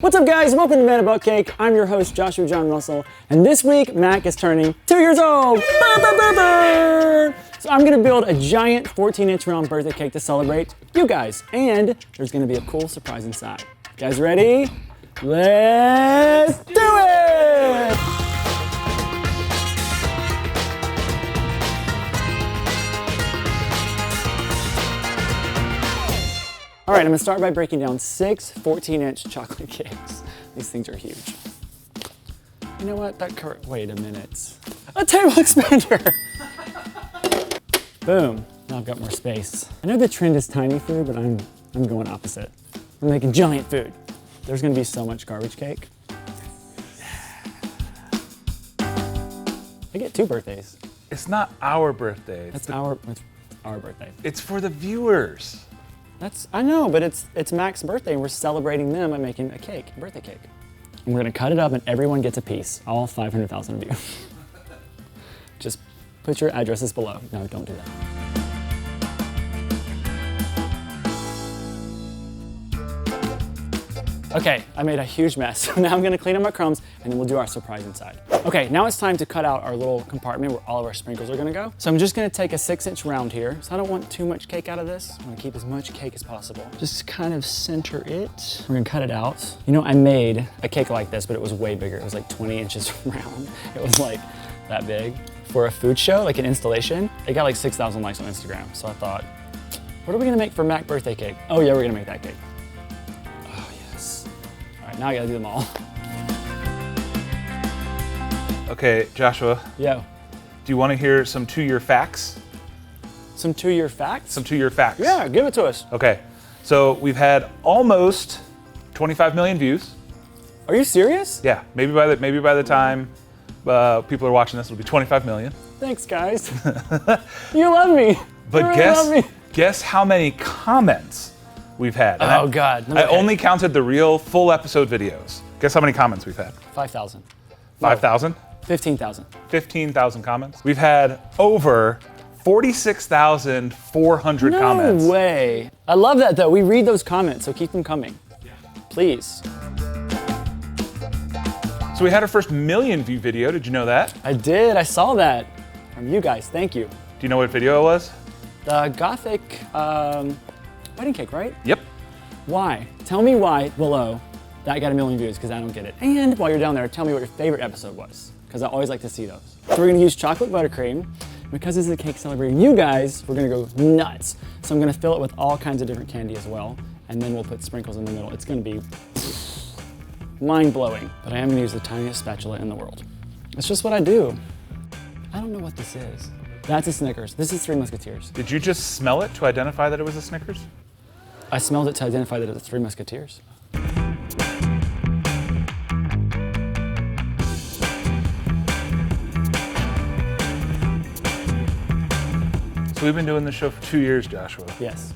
What's up guys, welcome to Man About Cake. I'm your host Joshua John Russell, and this week Mac is turning 2 years old. So I'm gonna build a giant 14-inch round birthday cake to celebrate you guys, and there's gonna be a cool surprise inside. You guys ready? Let's do it! All right, I'm gonna start by breaking down 6 14-inch chocolate cakes. These things are huge. You know what, wait a minute. A table expander! Boom, now I've got more space. I know the trend is tiny food, but I'm going opposite. I'm making giant food. There's gonna be so much garbage cake. I get 2 birthdays. It's not our birthday. It's our birthday. It's for the viewers. I know, but it's Mac's birthday and we're celebrating them by making a cake, a birthday cake. And we're gonna cut it up and everyone gets a piece, all 500,000 of you. Just put your addresses below. No, don't do that. Okay, I made a huge mess. So now I'm gonna clean up my crumbs and then we'll do our surprise inside. Okay, now it's time to cut out our little compartment where all of our sprinkles are gonna go. So I'm just gonna take a 6-inch round here. So I don't want too much cake out of this. I wanna keep as much cake as possible. Just kind of center it. We're gonna cut it out. You know, I made a cake like this, but it was way bigger. It was like 20 inches round. It was like that big. For a food show, like an installation, it got like 6,000 likes on Instagram. So I thought, what are we gonna make for Mac birthday cake? Oh yeah, we're gonna make that cake. Now I gotta do them all. Okay, Joshua. Yo. Do you want to hear some 2-year facts? Some 2-year facts? Some 2-year facts. Yeah, give it to us. Okay, so we've had almost 25 million views. Are you serious? Yeah, maybe by the time people are watching this, it'll be 25 million. Thanks, guys. You love me. But you really love me. Guess how many comments we've had? And oh God. I only counted the real full episode videos. Guess how many comments we've had? 5,000. 5,000? 15,000. 15,000 comments. We've had over 46,400 comments. No way. I love that though. We read those comments, so keep them coming. Yeah. Please. So we had our first million view video. Did you know that? I did. I saw that from you guys. Thank you. Do you know what video it was? The Gothic wedding cake, right? Yep. Why? Tell me why below that got 1 million views, because I don't get it. And while you're down there, tell me what your favorite episode was, because I always like to see those. So we're gonna use chocolate buttercream. Because this is a cake celebrating you guys, we're gonna go nuts. So I'm gonna fill it with all kinds of different candy as well, and then we'll put sprinkles in the middle. It's gonna be mind-blowing. But I am gonna use the tiniest spatula in the world. It's just what I do. I don't know what this is. That's a Snickers. This is 3 Musketeers. Did you just smell it to identify that it was a Snickers? I smelled it to identify that it's 3 Musketeers. So we've been doing this show for 2 years, Joshua. Yes.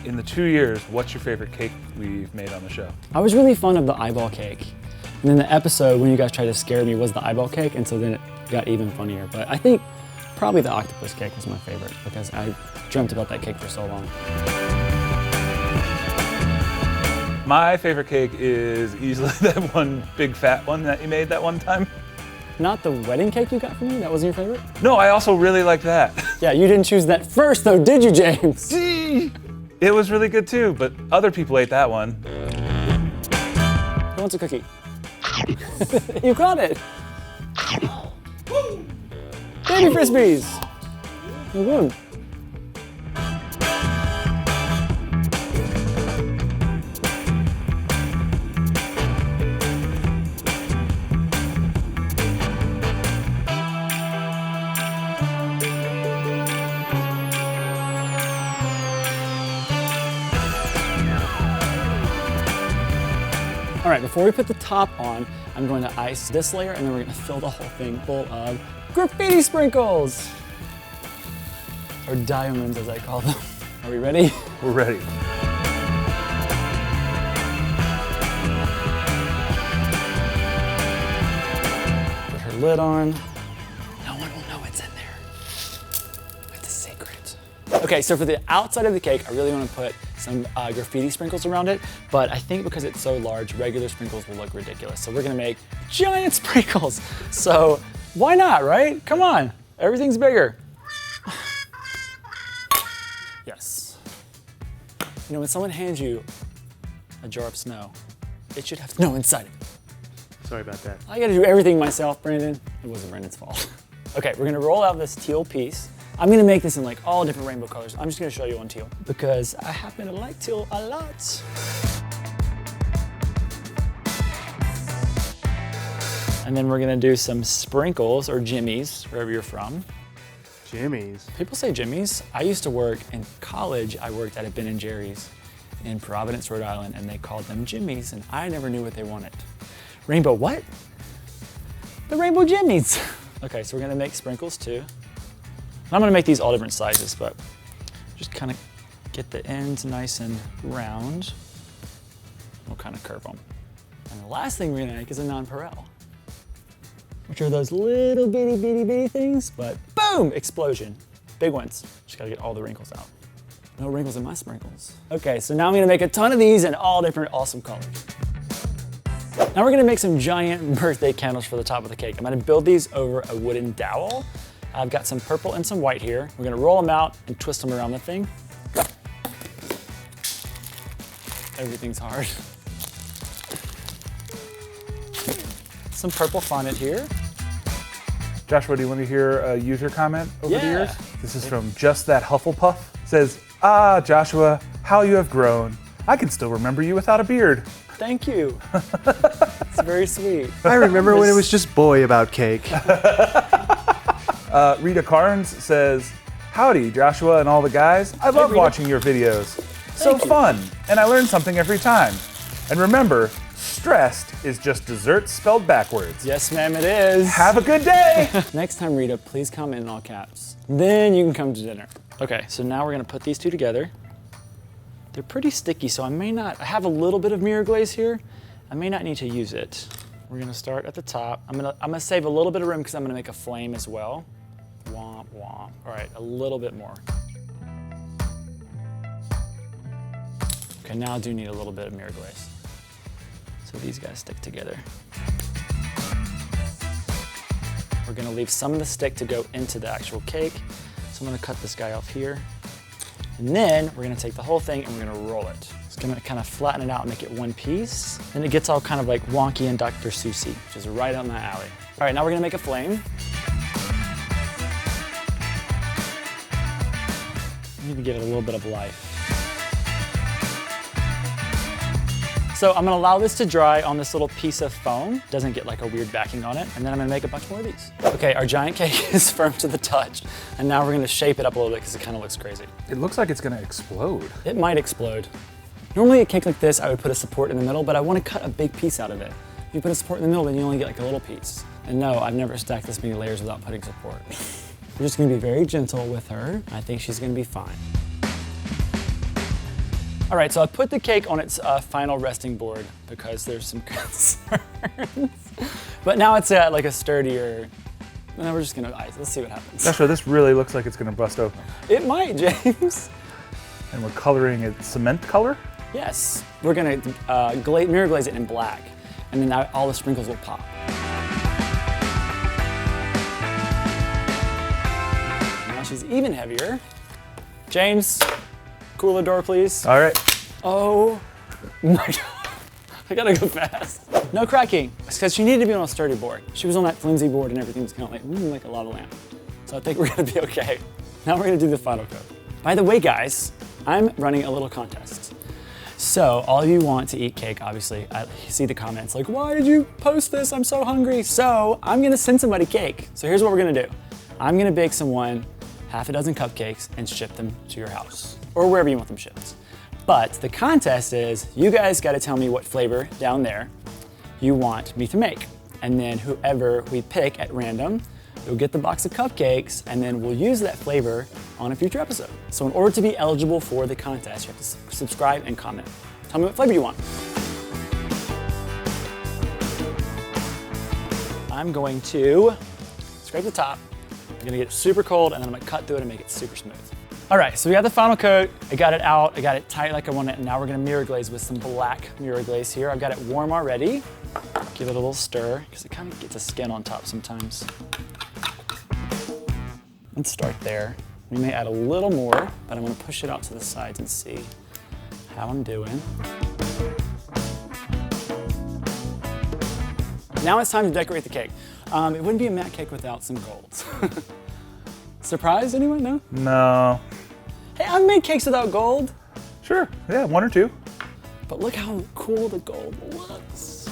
In the 2 years, what's your favorite cake we've made on the show? I was really fond of the eyeball cake. And then the episode when you guys tried to scare me was the eyeball cake, and so then it got even funnier. But I think probably the octopus cake was my favorite because I dreamt about that cake for so long. My favorite cake is easily that one big fat one that you made that one time. Not the wedding cake you got from me? That wasn't your favorite? No, I also really like that. Yeah, you didn't choose that first though, did you, James? It was really good too, but other people ate that one. Who wants a cookie? You got it! Baby Frisbees! You won. All right, before we put the top on, I'm going to ice this layer and then we're gonna fill the whole thing full of graffiti sprinkles. Or diamonds, as I call them. Are we ready? We're ready. Put her lid on. No one will know what's in there. It's a secret. Okay, so for the outside of the cake, I really want to put some graffiti sprinkles around it, but I think because it's so large, regular sprinkles will look ridiculous. So we're gonna make giant sprinkles. So why not, right? Come on, everything's bigger. Yes. You know, when someone hands you a jar of snow, it should have snow inside it. Sorry about that. I gotta do everything myself, Brandon. It wasn't Brandon's fault. Okay, we're gonna roll out this teal piece. I'm gonna make this in like all different rainbow colors. I'm just gonna show you on teal because I happen to like teal a lot. And then we're gonna do some sprinkles or jimmies, wherever you're from. Jimmy's. People say jimmies. I used to work in college. I worked at a Ben & Jerry's in Providence, Rhode Island, and they called them jimmies, and I never knew what they wanted. Rainbow what? The rainbow jimmies. Okay, so we're gonna make sprinkles too. I'm gonna make these all different sizes, but just kind of get the ends nice and round. We'll kind of curve them. And the last thing we're gonna make is a nonpareil, which are those little bitty things, but boom, explosion. Big ones. Just gotta get all the wrinkles out. No wrinkles in my sprinkles. Okay, so now I'm gonna make a ton of these in all different awesome colors. Now we're gonna make some giant birthday candles for the top of the cake. I'm gonna build these over a wooden dowel. I've got some purple and some white here. We're gonna roll them out and twist them around the thing. Everything's hard. Some purple fondant here. Joshua, do you want to hear a user comment over the Yeah. years? This is from Just That Hufflepuff. It says, "Ah, Joshua, how you have grown. I can still remember you without a beard." Thank you. It's very sweet. I remember when it was just boy about cake. Rita Carnes says, "Howdy, Joshua and all the guys. I love Rita. watching your videos. So Thank you. fun, and I learn something every time. And remember, stressed is just dessert spelled backwards. Yes, ma'am, it is. Have a good day." Next time, Rita, please comment in all caps. Then you can come to dinner. Okay, so now we're gonna put these two together. They're pretty sticky, so I have a little bit of mirror glaze here. I may not need to use it. We're gonna start at the top. I'm gonna save a little bit of room because I'm gonna make a flame as well. Womp, womp. All right, a little bit more. Okay, now I do need a little bit of mirror glaze. So these guys stick together. We're gonna leave some of the stick to go into the actual cake. So I'm gonna cut this guy off here. And then we're gonna take the whole thing and we're gonna roll it. It's gonna kind of flatten it out and make it one piece. Then it gets all kind of like wonky and Dr. Seussy, which is right on that alley. All right, now we're gonna make a flame. I need to give it a little bit of life. So I'm gonna allow this to dry on this little piece of foam. Doesn't get like a weird backing on it. And then I'm gonna make a bunch more of these. Okay, our giant cake is firm to the touch. And now we're gonna shape it up a little bit because it kind of looks crazy. It looks like it's gonna explode. It might explode. Normally a cake like this, I would put a support in the middle, but I wanna cut a big piece out of it. If you put a support in the middle, then you only get like a little piece. And no, I've never stacked this many layers without putting support. We're just gonna be very gentle with her. I think she's gonna be fine. All right, so I put the cake on its final resting board because there's some concerns. But now it's at like a sturdier, and then we're just gonna ice. Let's see what happens. Joshua, this really looks like it's gonna bust open. It might, James. And we're coloring it cement color? Yes, we're gonna mirror glaze it in black, and then all the sprinkles will pop. Now she's even heavier. James, cool the door, please. All right. Oh my God, I gotta go fast. No cracking, because she needed to be on a sturdy board. She was on that flimsy board and everything was kind of like a lava lamp. So I think we're gonna be okay. Now we're gonna do the final coat. By the way, guys, I'm running a little contest. So all of you want to eat cake, obviously. I see the comments like, why did you post this? I'm so hungry. So I'm gonna send somebody cake. So here's what we're gonna do. I'm gonna bake someone half a dozen cupcakes and ship them to your house or wherever you want them shipped. But the contest is you guys gotta tell me what flavor down there you want me to make. And then whoever we pick at random, you'll get the box of cupcakes and then we'll use that flavor on a future episode. So in order to be eligible for the contest, you have to subscribe and comment. Tell me what flavor you want. I'm going to scrape the top. I'm gonna get it super cold and then I'm gonna cut through it and make it super smooth. All right, so we got the final coat. I got it out, I got it tight like I want it, and now we're gonna mirror glaze with some black mirror glaze here. I've got it warm already. Give it a little stir, because it kind of gets a skin on top sometimes. Let's start there. We may add a little more, but I'm gonna push it out to the sides and see how I'm doing. Now it's time to decorate the cake. It wouldn't be a matte cake without some golds. Surprised anyone? No? No. Hey, I've made cakes without gold, Sure, yeah, 1 or 2. but look how cool the gold looks.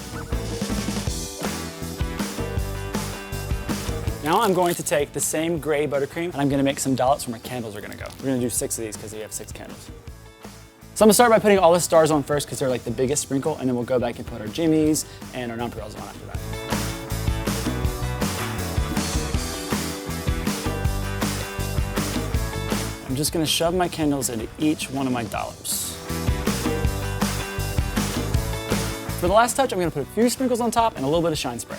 Now I'm going to take the same gray buttercream and I'm gonna make some dollops where my candles are gonna go. We're gonna do 6 of these because we have 6 candles. So I'm gonna start by putting all the stars on first because they're like the biggest sprinkle, and then we'll go back and put our jimmies and our nonpareils on after that. I'm just gonna shove my candles into each one of my dollops. For the last touch, I'm gonna put a few sprinkles on top and a little bit of shine spray.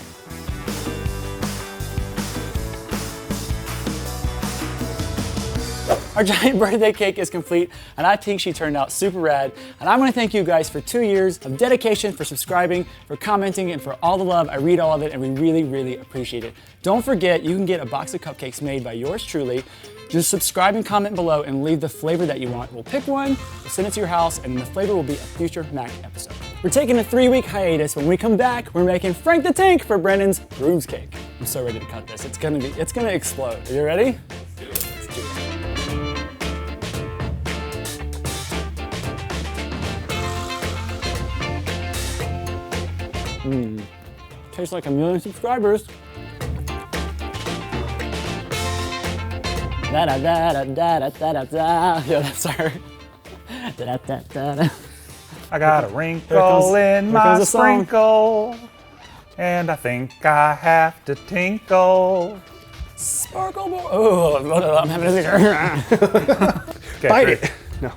Our giant birthday cake is complete, and I think she turned out super rad. And I want to thank you guys for 2 years of dedication, for subscribing, for commenting, and for all the love. I read all of it, and we really, really appreciate it. Don't forget, you can get a box of cupcakes made by yours truly. Just subscribe and comment below and leave the flavor that you want. We'll pick one, we'll send it to your house, and the flavor will be a future Mac episode. We're taking a 3-week hiatus. When we come back, we're making Frank the Tank for Brennan's Brooms Cake. I'm so ready to cut this. It's gonna explode. Are you ready? Let's do it. Tastes like 1,000,000 subscribers. Da da da da da da da da. Yo, that's our. Da da da da. I got a wrinkle in my the song. sprinkle, and I think I have to tinkle. Sparkle. Oh, I'm having a seizure. Okay, Bite great. it. No.